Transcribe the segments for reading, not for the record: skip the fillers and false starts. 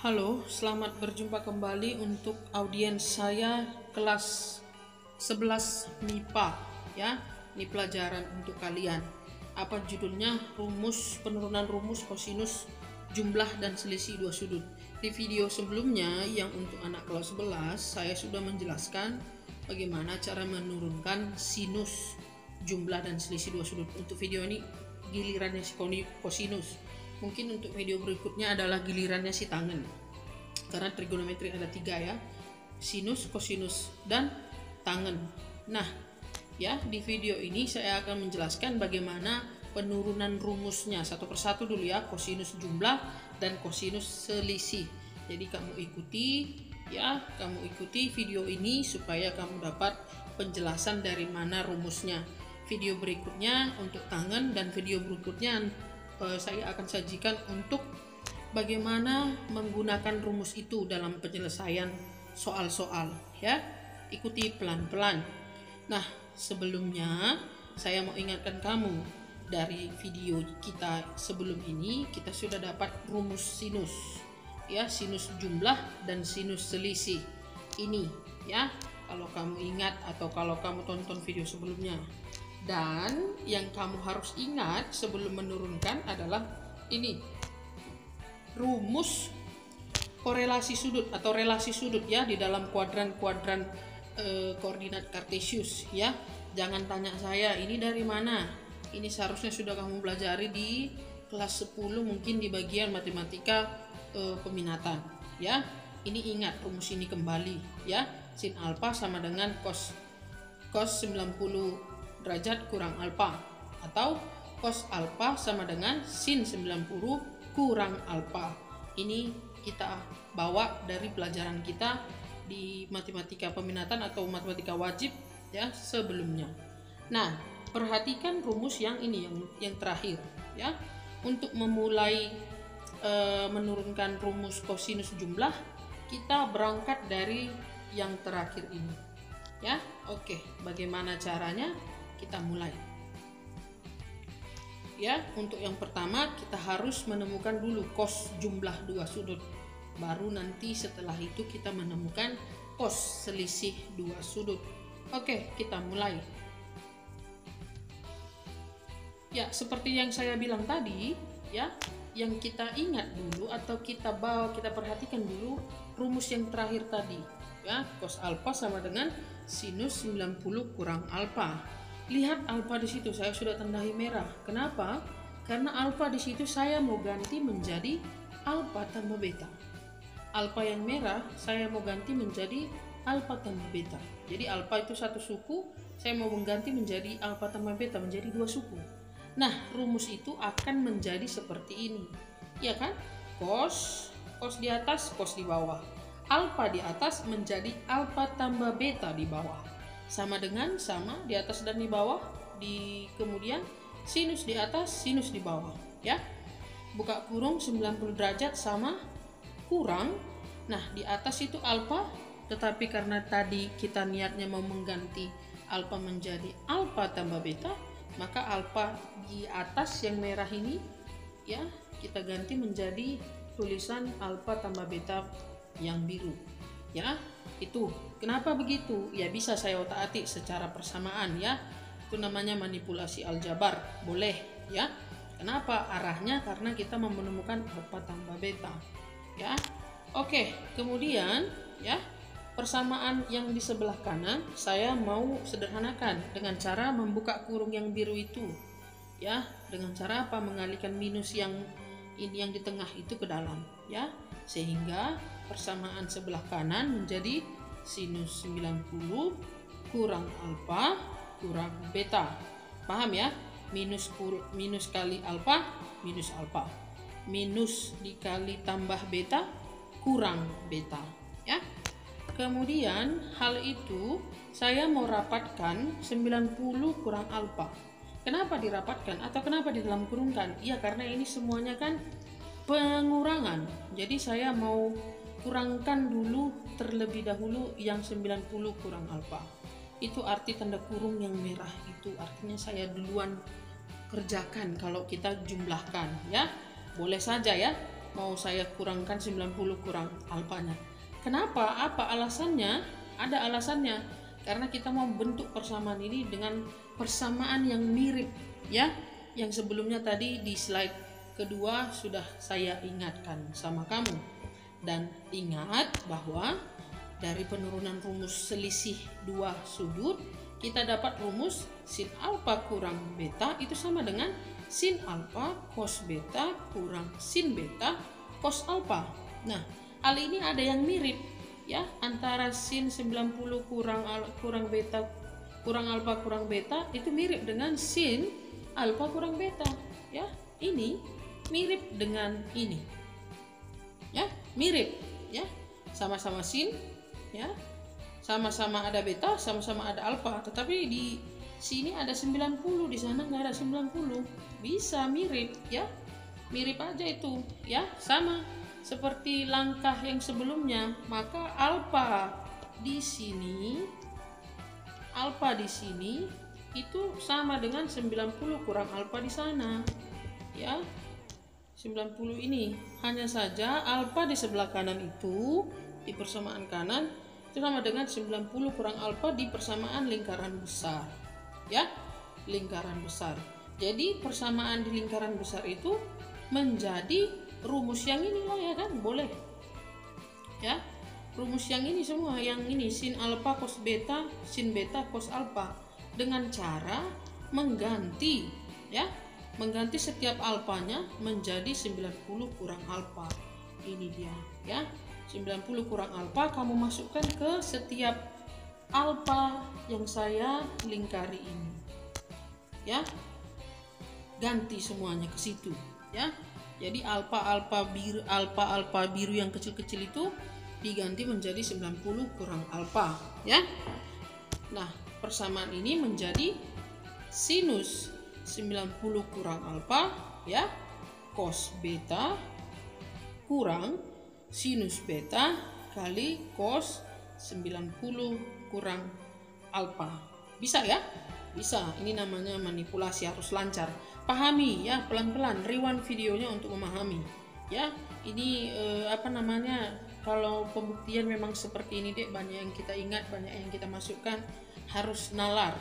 Halo, selamat berjumpa kembali untuk audiens saya kelas 11 MIPA ya. Ini pelajaran untuk kalian. Apa judulnya? Penurunan rumus kosinus jumlah dan selisih dua sudut. Di video sebelumnya yang untuk anak kelas 11 saya sudah menjelaskan bagaimana cara menurunkan sinus jumlah dan selisih dua sudut. Untuk video ini gilirannya si kosinus. Mungkin untuk video berikutnya adalah gilirannya si tangen, karena trigonometri ada 3 ya, sinus, kosinus, dan tangen. Nah ya, di video ini saya akan menjelaskan bagaimana penurunan rumusnya satu persatu dulu ya, kosinus jumlah dan kosinus selisih. Jadi kamu ikuti video ini supaya kamu dapat penjelasan dari mana rumusnya. Video berikutnya untuk tangen dan video berikutnya saya akan sajikan untuk bagaimana menggunakan rumus itu dalam penyelesaian soal-soal ya. Ikuti pelan-pelan. Nah, sebelumnya saya mau ingatkan kamu, dari video kita sebelum ini kita sudah dapat rumus sinus ya, sinus jumlah dan sinus selisih ini ya, kalau kamu ingat atau kalau kamu tonton video sebelumnya. Dan yang kamu harus ingat sebelum menurunkan adalah ini, rumus korelasi sudut atau relasi sudut ya, di dalam kuadran-kuadran koordinat kartesius ya. Jangan tanya saya ini dari mana, ini seharusnya sudah kamu pelajari di kelas 10, mungkin di bagian matematika peminatan ya. Ini ingat rumus ini kembali ya, sin alfa sama dengan cos 90 derajat kurang alfa, atau cos alfa sama dengan sin 90 kurang alfa. Ini kita bawa dari pelajaran kita di matematika peminatan atau matematika wajib ya sebelumnya. Nah, perhatikan rumus yang ini, yang terakhir ya. Untuk memulai menurunkan rumus kosinus jumlah, kita berangkat dari yang terakhir ini ya. Oke, bagaimana caranya? Kita mulai ya. Untuk yang pertama kita harus menemukan dulu cos jumlah dua sudut, baru nanti setelah itu kita menemukan cos selisih dua sudut. Oke, kita mulai ya. Seperti yang saya bilang tadi ya, yang kita ingat dulu atau kita perhatikan dulu rumus yang terakhir tadi ya, cos alfa sama dengan sinus 90 kurang alfa. Lihat alfa di situ saya sudah tandai merah. Kenapa? Karena alfa di situ saya mau ganti menjadi alfa tambah beta. Alfa yang merah saya mau ganti menjadi alfa tambah beta. Jadi alfa itu satu suku, saya mau mengganti menjadi alfa tambah beta, menjadi dua suku. Nah, rumus itu akan menjadi seperti ini. Ya kan? Cos di atas, cos di bawah. Alfa di atas menjadi alfa tambah beta di bawah. Sama dengan sama di atas dan di bawah, kemudian sinus di atas, sinus di bawah ya. Buka kurung 90 derajat sama kurang. Nah, di atas itu alfa, tetapi karena tadi kita niatnya mau mengganti alfa menjadi alfa tambah beta, maka alfa di atas yang merah ini ya, kita ganti menjadi tulisan alfa tambah beta yang biru ya. Itu kenapa begitu ya, bisa saya otak-atik secara persamaan ya. Itu namanya manipulasi aljabar, boleh ya. Kenapa? Arahnya karena kita mau menemukan alfa tambah beta ya. Oke, kemudian ya, persamaan yang di sebelah kanan saya mau sederhanakan dengan cara membuka kurung yang biru itu ya. Dengan cara apa? Mengalihkan minus yang ini yang di tengah itu ke dalam ya, sehingga persamaan sebelah kanan menjadi sinus 90 kurang alfa kurang beta. Paham ya? Minus kali alfa minus alfa, minus dikali tambah beta kurang beta ya. Kemudian hal itu saya mau rapatkan 90 kurang alfa. Kenapa dirapatkan atau kenapa di dalam kurungkan? Ya karena ini semuanya kan pengurangan. Jadi saya mau kurangkan dulu terlebih dahulu yang 90 kurang alfa. Itu arti tanda kurung yang merah itu, artinya saya duluan kerjakan kalau kita jumlahkan ya. Boleh saja ya, mau saya kurangkan 90 kurang alfanya. Kenapa? Apa alasannya? Ada alasannya. Karena kita mau bentuk persamaan ini dengan persamaan yang mirip, ya. Yang sebelumnya tadi di slide kedua sudah saya ingatkan sama kamu. Dan ingat bahwa dari penurunan rumus selisih dua sudut, kita dapat rumus sin alfa kurang beta itu sama dengan sin alfa cos beta kurang sin beta cos alfa. Nah, hal ini ada yang mirip, ya, antara sin 90 kurang beta kurang alfa kurang beta itu mirip dengan sin alfa kurang beta, ya. Ini mirip dengan ini, ya, mirip, ya, sama-sama sin, ya, sama-sama ada beta, sama-sama ada alfa, tetapi di sini ada 90, di sana nggak ada 90. Bisa mirip, ya, mirip aja itu, ya, sama seperti langkah yang sebelumnya. Maka alfa di sini itu sama dengan 90 kurang alfa di sana, ya. 90 ini hanya saja alfa di sebelah kanan itu di persamaan kanan itu sama dengan 90 kurang alfa di persamaan lingkaran besar, ya, lingkaran besar. Jadi persamaan di lingkaran besar itu menjadi rumus yang ini lah, ya kan, boleh, ya, rumus yang ini semua, yang ini sin alfa cos beta sin beta cos alfa, dengan cara mengganti, ya, mengganti setiap alfanya menjadi 90 kurang alfa. Ini dia, ya, 90 kurang alfa kamu masukkan ke setiap alfa yang saya lingkari ini, ya, ganti semuanya ke situ, ya. Jadi alfa biru yang kecil-kecil itu diganti menjadi 90 kurang alfa, ya. Nah, persamaan ini menjadi sinus 90 kurang alfa, ya, cos beta kurang sinus beta kali cos 90 kurang alfa. Bisa, ya? Bisa. Ini namanya manipulasi, harus lancar. Pahami, ya, pelan-pelan, rewind videonya untuk memahami, ya. Ini kalau pembuktian memang seperti ini, Dek, banyak yang kita ingat, banyak yang kita masukkan, harus nalar,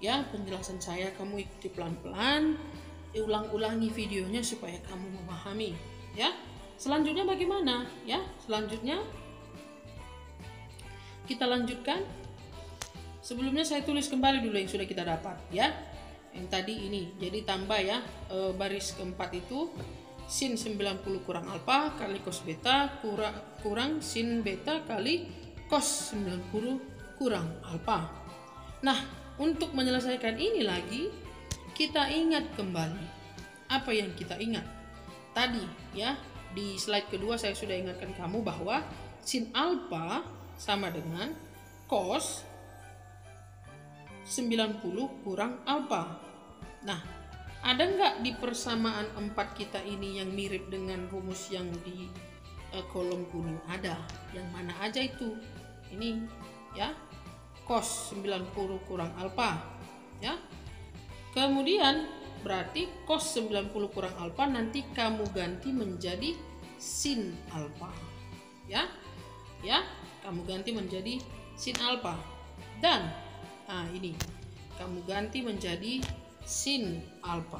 ya. Penjelasan saya kamu ikuti pelan-pelan, ulang-ulangi videonya supaya kamu memahami, ya. Selanjutnya bagaimana, ya? Selanjutnya kita lanjutkan. Sebelumnya saya tulis kembali dulu yang sudah kita dapat, ya. Yang tadi ini, jadi tambah, ya, baris keempat itu sin 90 kurang alfa kali cos beta kurang sin beta kali cos 90 kurang alfa. Nah, untuk menyelesaikan ini lagi, kita ingat kembali apa yang kita ingat tadi, ya. Di slide kedua saya sudah ingatkan kamu bahwa sin alfa sama dengan cos 90 kurang alfa. Nah, ada nggak di persamaan 4 kita ini yang mirip dengan rumus yang di kolom kuning? Ada. Yang mana aja itu? Ini, ya, cos 90 kurang alfa, ya. Kemudian berarti cos 90 kurang alfa nanti kamu ganti menjadi sin alfa, ya. Ya, kamu ganti menjadi sin alfa. Dan ini kamu ganti menjadi sin alfa.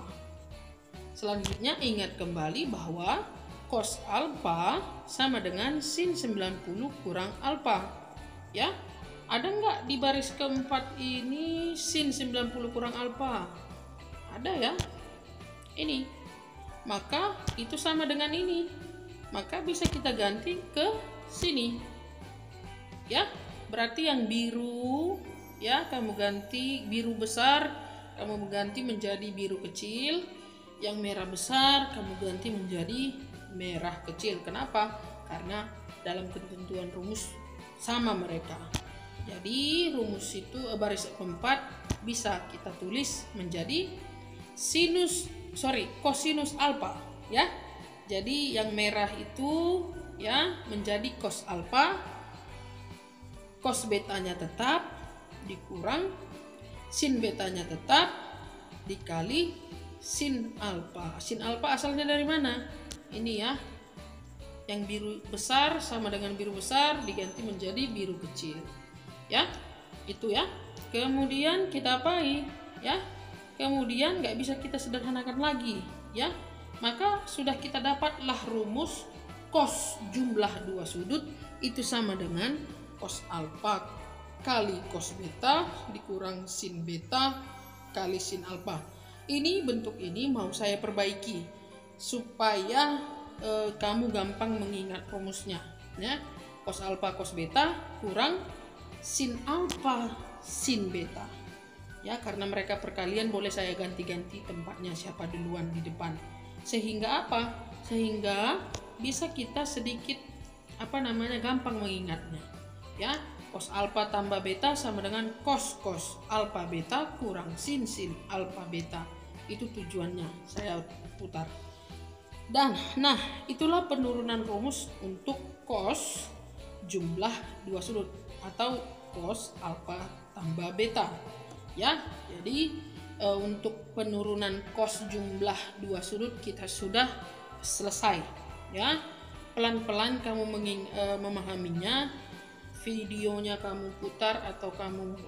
Selanjutnya ingat kembali bahwa cos alfa sama dengan sin 90 kurang alfa, ya. Ada nggak di baris keempat ini sin 90 kurang alfa? Ada, ya. Ini. Maka itu sama dengan ini. Maka bisa kita ganti ke sini, ya. Berarti yang biru, ya, kamu ganti biru besar, kamu ganti menjadi biru kecil. Yang merah besar kamu ganti menjadi merah kecil. Kenapa? Karena dalam ketentuan rumus sama mereka. Jadi rumus itu baris keempat bisa kita tulis menjadi kosinus alfa, ya. Jadi yang merah itu, ya, menjadi cos alfa, cos betanya tetap dikurang sin betanya tetap dikali sin alfa. Sin alfa asalnya dari mana? Ini, ya, yang biru besar sama dengan biru besar diganti menjadi biru kecil. Ya, itu ya. Kemudian kita apai? Ya, kemudian nggak bisa kita sederhanakan lagi. Ya, maka sudah kita dapatlah rumus cos jumlah dua sudut itu sama dengan cos alfa kali cos beta dikurang sin beta kali sin alfa. Ini bentuk ini mau saya perbaiki supaya kamu gampang mengingat rumusnya, ya. Cos alfa cos beta kurang sin alfa sin beta, ya, karena mereka perkalian boleh saya ganti-ganti tempatnya siapa duluan di depan, sehingga apa? Sehingga bisa kita sedikit gampang mengingatnya, ya. Cos alfa tambah beta sama dengan cos alfa beta kurang sin alfa beta. Itu tujuannya saya putar. Dan nah, itulah penurunan rumus untuk cos jumlah dua sudut atau cos alfa tambah beta. Ya, jadi untuk penurunan cos jumlah dua sudut kita sudah selesai. Ya, pelan-pelan kamu memahaminya. Videonya kamu putar atau kamu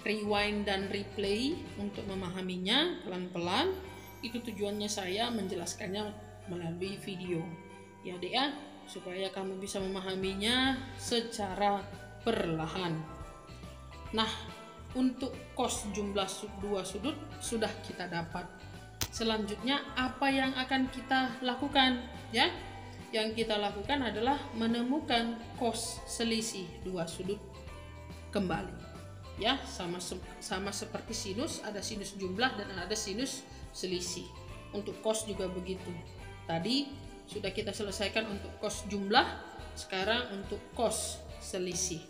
rewind dan replay untuk memahaminya pelan-pelan. Itu tujuannya saya menjelaskannya melalui video, ya dek ya, supaya kamu bisa memahaminya secara perlahan. Nah, untuk cos jumlah dua sudut sudah kita dapat. Selanjutnya apa yang akan kita lakukan, ya? Yang kita lakukan adalah menemukan cos selisih dua sudut kembali, ya, sama seperti sinus, ada sinus jumlah dan ada sinus selisih. Untuk cos juga begitu. Tadi sudah kita selesaikan untuk cos jumlah, sekarang untuk cos selisih.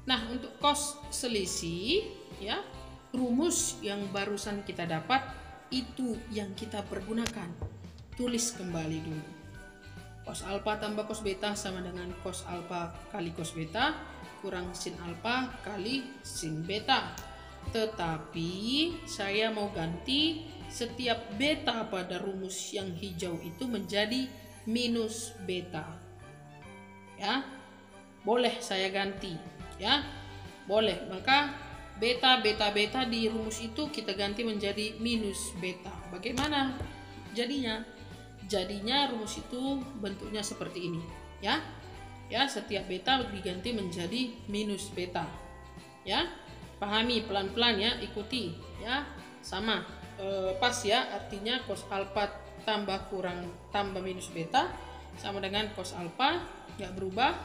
Nah, untuk cos selisih, ya, rumus yang barusan kita dapat itu yang kita pergunakan. Tulis kembali dulu. Cos alfa tambah cos beta sama dengan cos alfa kali cos beta kurang sin alfa kali sin beta. Tetapi saya mau ganti setiap beta pada rumus yang hijau itu menjadi minus beta. Ya, boleh saya ganti, ya, boleh. Maka beta di rumus itu kita ganti menjadi minus beta. Bagaimana jadinya? Jadinya rumus itu bentuknya seperti ini, ya. Ya, setiap beta diganti menjadi minus beta. Ya, pahami pelan-pelan ya, ikuti ya, sama. Pas ya, artinya cos alfa tambah minus beta sama dengan cos alfa nggak berubah,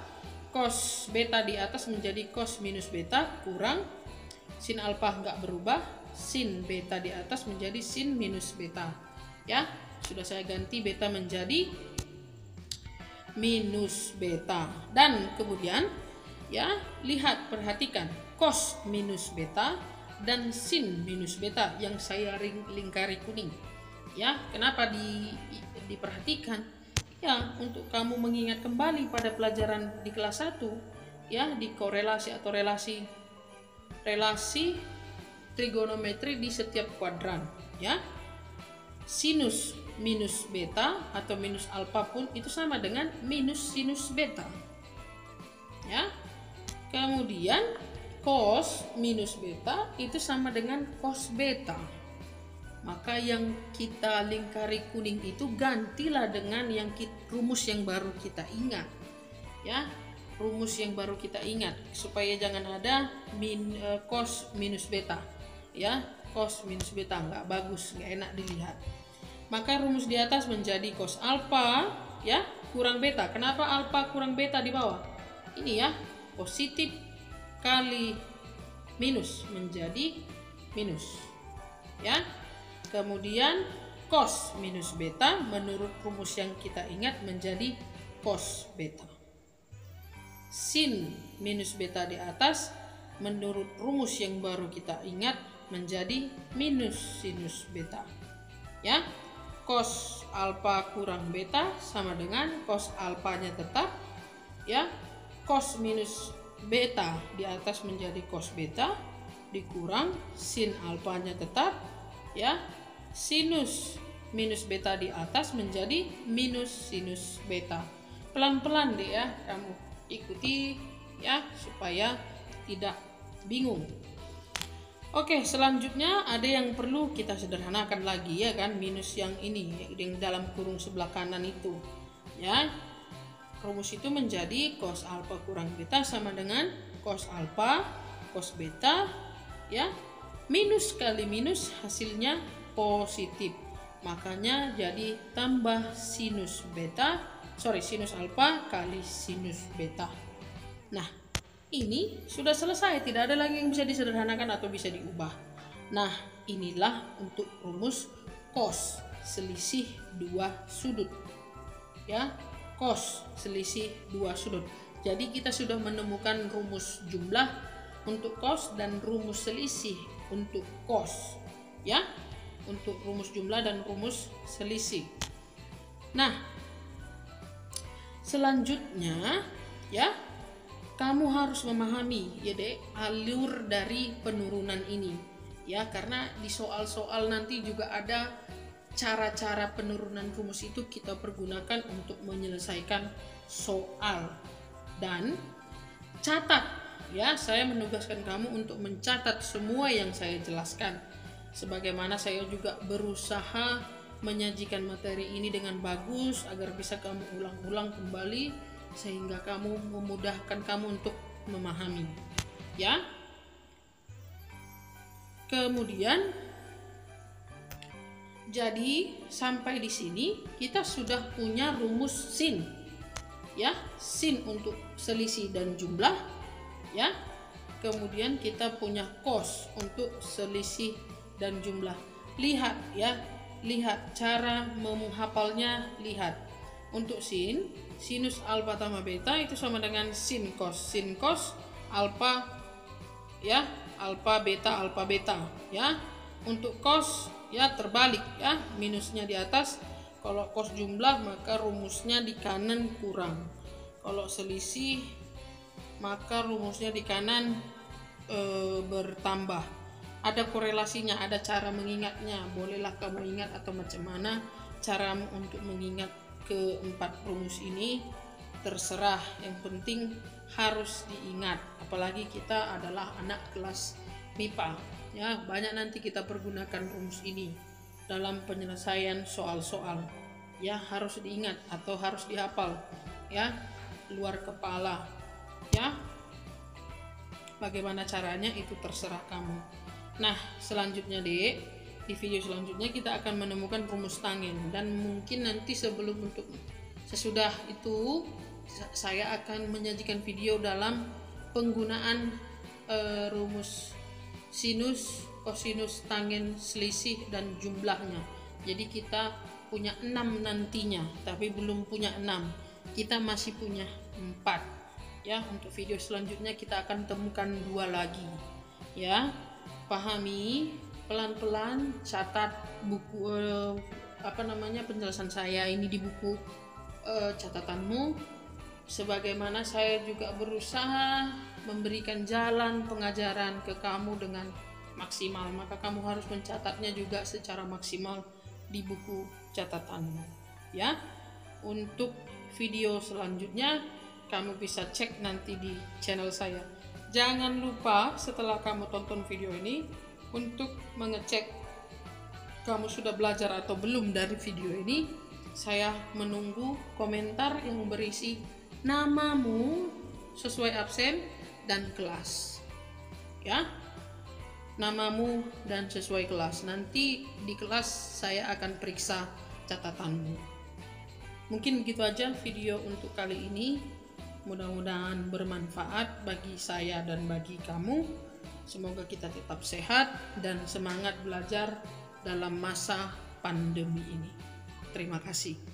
cos beta di atas menjadi cos minus beta kurang sin alfa nggak berubah, sin beta di atas menjadi sin minus beta. Ya, sudah saya ganti beta menjadi minus beta. Dan kemudian ya, lihat, perhatikan cos minus beta dan sin minus beta yang saya lingkari kuning. Ya, kenapa diperhatikan? Ya, untuk kamu mengingat kembali pada pelajaran di kelas 1, ya, di korelasi atau relasi trigonometri di setiap kuadran, ya. Sinus minus beta atau minus alfa pun itu sama dengan minus sinus beta. Ya. Kemudian cos minus beta itu sama dengan cos beta. Maka yang kita lingkari kuning itu gantilah dengan rumus yang baru kita ingat. Ya, rumus yang baru kita ingat supaya jangan ada cos minus beta. Ya, cos minus beta nggak bagus, nggak enak dilihat. Maka rumus di atas menjadi cos alfa, ya, kurang beta. Kenapa alfa kurang beta di bawah? Ini ya, positif kali minus menjadi minus, ya. Kemudian cos minus beta menurut rumus yang kita ingat menjadi cos beta. Sin minus beta di atas menurut rumus yang baru kita ingat menjadi minus sinus beta, ya. Cos alfa kurang beta sama dengan cos alfanya tetap, ya. Cos minus beta di atas menjadi cos beta dikurang sin alfanya tetap, ya. Sinus minus beta di atas menjadi minus sinus beta. pelan-pelan deh ya, kamu ikuti ya supaya tidak bingung. Oke, selanjutnya ada yang perlu kita sederhanakan lagi ya kan, minus yang ini yang dalam kurung sebelah kanan itu ya. Rumus itu menjadi cos alfa kurang beta sama dengan cos alfa cos beta ya, minus kali minus hasilnya positif, makanya jadi tambah sinus alfa kali sinus beta. Nah, ini sudah selesai, tidak ada lagi yang bisa disederhanakan atau bisa diubah. Nah, inilah untuk rumus cos selisih dua sudut ya, cos selisih dua sudut. Jadi kita sudah menemukan rumus jumlah untuk cos dan rumus selisih untuk cos ya, untuk rumus jumlah dan rumus selisih. Nah, selanjutnya ya, kamu harus memahami ya dek, alur dari penurunan ini ya, karena di soal-soal nanti juga ada cara-cara penurunan rumus itu kita pergunakan untuk menyelesaikan soal. Dan catat ya, saya menugaskan kamu untuk mencatat semua yang saya jelaskan, sebagaimana saya juga berusaha menyajikan materi ini dengan bagus agar bisa kamu ulang-ulang kembali sehingga kamu memudahkan kamu untuk memahami ya. Kemudian jadi sampai di sini kita sudah punya rumus sin ya, sin untuk selisih dan jumlah ya. Kemudian kita punya cos untuk selisih dan jumlah. Lihat ya, lihat cara menghafalnya, lihat. Untuk sin, sinus alfa tambah beta itu sama dengan sin cos alfa ya, alfa beta ya. Untuk cos ya terbalik ya, minusnya di atas. Kalau cos jumlah maka rumusnya di kanan kurang. Kalau selisih maka rumusnya di kanan bertambah. Ada korelasinya, ada cara mengingatnya. Bolehlah kamu ingat atau macam mana caramu untuk mengingat keempat rumus ini, terserah, yang penting harus diingat. Apalagi kita adalah anak kelas MIPA ya, banyak nanti kita pergunakan rumus ini dalam penyelesaian soal-soal ya, harus diingat atau harus dihafal ya, luar kepala ya. Bagaimana caranya itu terserah kamu. Nah, selanjutnya dek, di video selanjutnya kita akan menemukan rumus tangen, dan mungkin nanti sesudah itu saya akan menyajikan video dalam penggunaan rumus sinus, kosinus, tangen, selisih dan jumlahnya. Jadi kita punya 6 nantinya, tapi belum punya 6, kita masih punya 4 ya. Untuk video selanjutnya kita akan temukan 2 lagi ya. Pahami pelan-pelan, catat buku penjelasan saya ini di buku catatanmu, sebagaimana saya juga berusaha memberikan jalan pengajaran ke kamu dengan maksimal, maka kamu harus mencatatnya juga secara maksimal di buku catatanmu ya. Untuk video selanjutnya kamu bisa cek nanti di channel saya. Jangan lupa setelah kamu tonton video ini untuk mengecek kamu sudah belajar atau belum dari video ini. Saya menunggu komentar yang berisi namamu sesuai absen dan kelas ya, namamu dan sesuai kelas. Nanti di kelas saya akan periksa catatanmu. Mungkin begitu aja video untuk kali ini, mudah-mudahan bermanfaat bagi saya dan bagi kamu. Semoga kita tetap sehat dan semangat belajar dalam masa pandemi ini. Terima kasih.